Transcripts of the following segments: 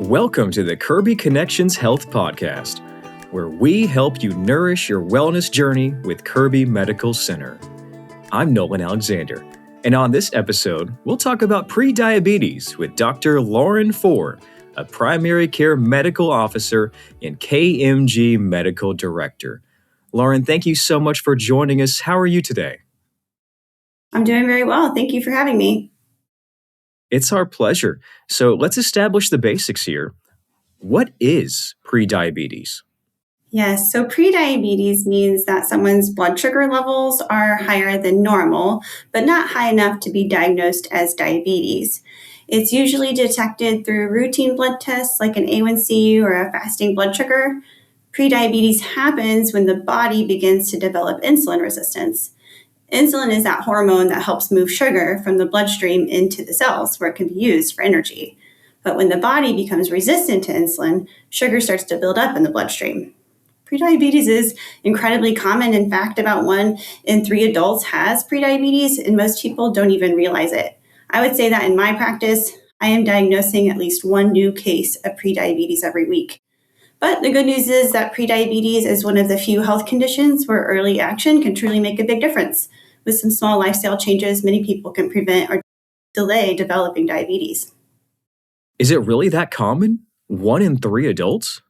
Welcome to the Kirby Connections Health Podcast, where we help you nourish your wellness journey with Kirby Medical Center. I'm Nolan Alexander, and on this episode, we'll talk about prediabetes with Dr. Lauren Foer, a primary care medical officer and KMG Medical Director. Lauren, thank you so much for joining us. How are you today? I'm doing very well. Thank you for having me. It's our pleasure. So let's establish the basics here. What is prediabetes? Yes, so prediabetes means that someone's blood sugar levels are higher than normal, but not high enough to be diagnosed as diabetes. It's usually detected through routine blood tests like an A1C or a fasting blood sugar. Prediabetes happens when the body begins to develop insulin resistance. Insulin is that hormone that helps move sugar from the bloodstream into the cells where it can be used for energy. But when the body becomes resistant to insulin, sugar starts to build up in the bloodstream. Prediabetes is incredibly common. In fact, about 1 in 3 adults has prediabetes, and most people don't even realize it. I would say that in my practice, I am diagnosing at least one new case of prediabetes every week. But the good news is that prediabetes is one of the few health conditions where early action can truly make a big difference. With some small lifestyle changes, many people can prevent or delay developing diabetes. Is it really that common? 1 in 3 adults?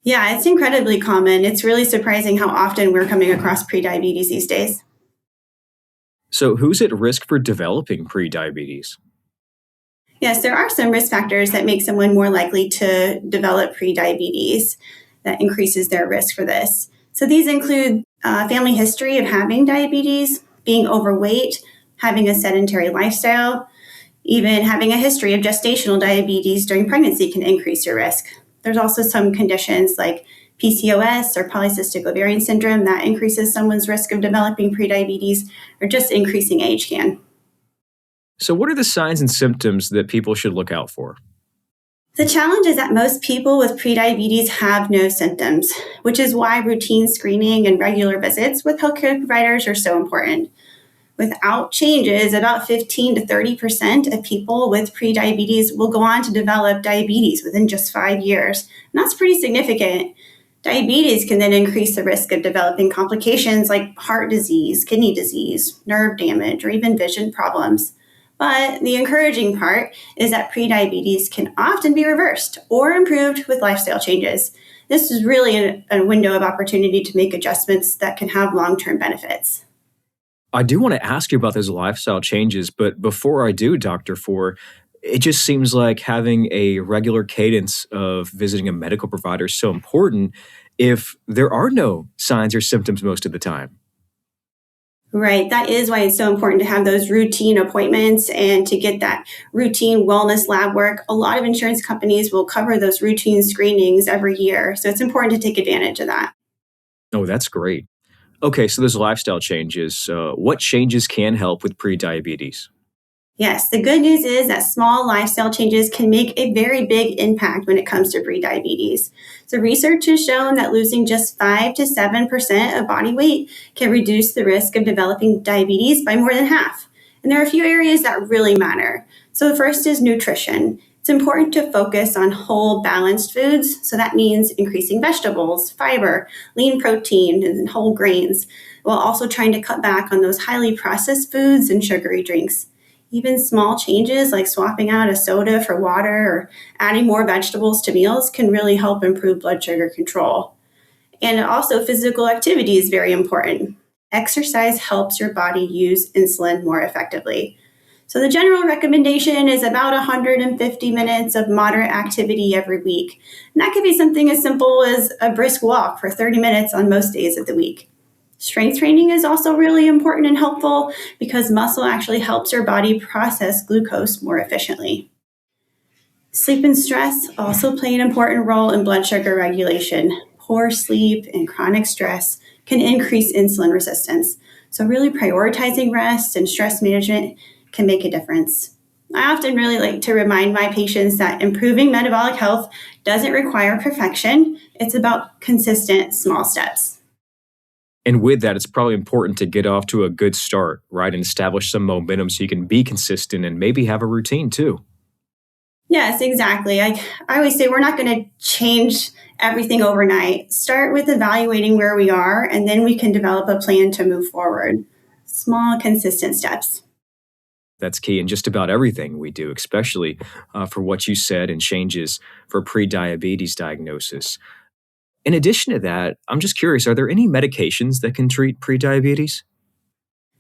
Yeah, it's incredibly common. It's really surprising how often we're coming across prediabetes these days. So who's at risk for developing prediabetes? Yes, there are some risk factors that make someone more likely to develop prediabetes that increases their risk for this. So these include family history of having diabetes, being overweight, having a sedentary lifestyle, even having a history of gestational diabetes during pregnancy can increase your risk. There's also some conditions like PCOS or polycystic ovarian syndrome that increases someone's risk of developing prediabetes, or just increasing age can. So what are the signs and symptoms that people should look out for? The challenge is that most people with prediabetes have no symptoms, which is why routine screening and regular visits with healthcare providers are so important. Without changes, about 15 to 30% of people with prediabetes will go on to develop diabetes within just 5 years. And that's pretty significant. Diabetes can then increase the risk of developing complications like heart disease, kidney disease, nerve damage, or even vision problems. But the encouraging part is that prediabetes can often be reversed or improved with lifestyle changes. This is really a window of opportunity to make adjustments that can have long-term benefits. I do want to ask you about those lifestyle changes, but before I do, Dr. Foer, it just seems like having a regular cadence of visiting a medical provider is so important if there are no signs or symptoms most of the time. Right. That is why it's so important to have those routine appointments and to get that routine wellness lab work. A lot of insurance companies will cover those routine screenings every year. So it's important to take advantage of that. Oh, that's great. Okay, so those lifestyle changes. What changes can help with prediabetes? Yes, the good news is that small lifestyle changes can make a very big impact when it comes to prediabetes. So research has shown that losing just 5 to 7% of body weight can reduce the risk of developing diabetes by more than half. And there are a few areas that really matter. So the first is nutrition. It's important to focus on whole, balanced foods. So that means increasing vegetables, fiber, lean protein, and whole grains, while also trying to cut back on those highly processed foods and sugary drinks. Even small changes like swapping out a soda for water or adding more vegetables to meals can really help improve blood sugar control. And also physical activity is very important. Exercise helps your body use insulin more effectively. So the general recommendation is about 150 minutes of moderate activity every week. And that could be something as simple as a brisk walk for 30 minutes on most days of the week. Strength training is also really important and helpful because muscle actually helps your body process glucose more efficiently. Sleep and stress also play an important role in blood sugar regulation. Poor sleep and chronic stress can increase insulin resistance. So really prioritizing rest and stress management can make a difference. I often really like to remind my patients that improving metabolic health doesn't require perfection. It's about consistent small steps. And with that, it's probably important to get off to a good start, right? And establish some momentum so you can be consistent and maybe have a routine too. Yes, exactly. I always say we're not going to change everything overnight. Start with evaluating where we are, and then we can develop a plan to move forward. Small, consistent steps. That's key in just about everything we do, especially for what you said and changes for prediabetes diagnosis. In addition to that, I'm just curious, are there any medications that can treat prediabetes?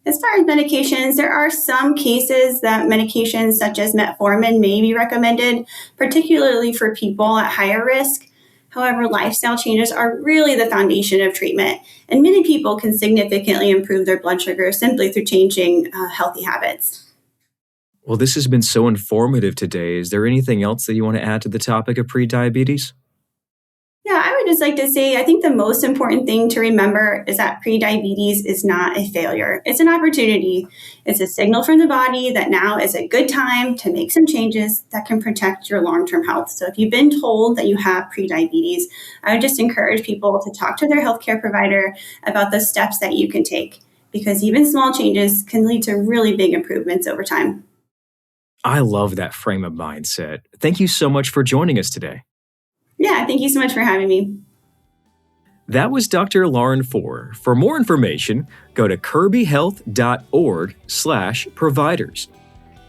As far as medications, there are some cases that medications such as metformin may be recommended, particularly for people at higher risk. However, lifestyle changes are really the foundation of treatment, and many people can significantly improve their blood sugar simply through changing healthy habits. Well, this has been so informative today. Is there anything else that you want to add to the topic of prediabetes? Yeah, I would just like to say I think the most important thing to remember is that prediabetes is not a failure. It's an opportunity. It's a signal from the body that now is a good time to make some changes that can protect your long term health. So if you've been told that you have prediabetes, I would just encourage people to talk to their healthcare provider about the steps that you can take because even small changes can lead to really big improvements over time. I love that frame of mindset. Thank you so much for joining us today. Yeah, thank you so much for having me. That was Dr. Lauren Foer. For more information, go to kirbyhealth.org/providers.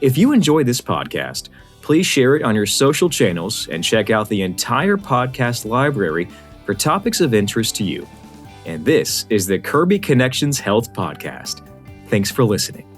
If you enjoy this podcast, please share it on your social channels and check out the entire podcast library for topics of interest to you. And this is the Kirby Connections Health Podcast. Thanks for listening.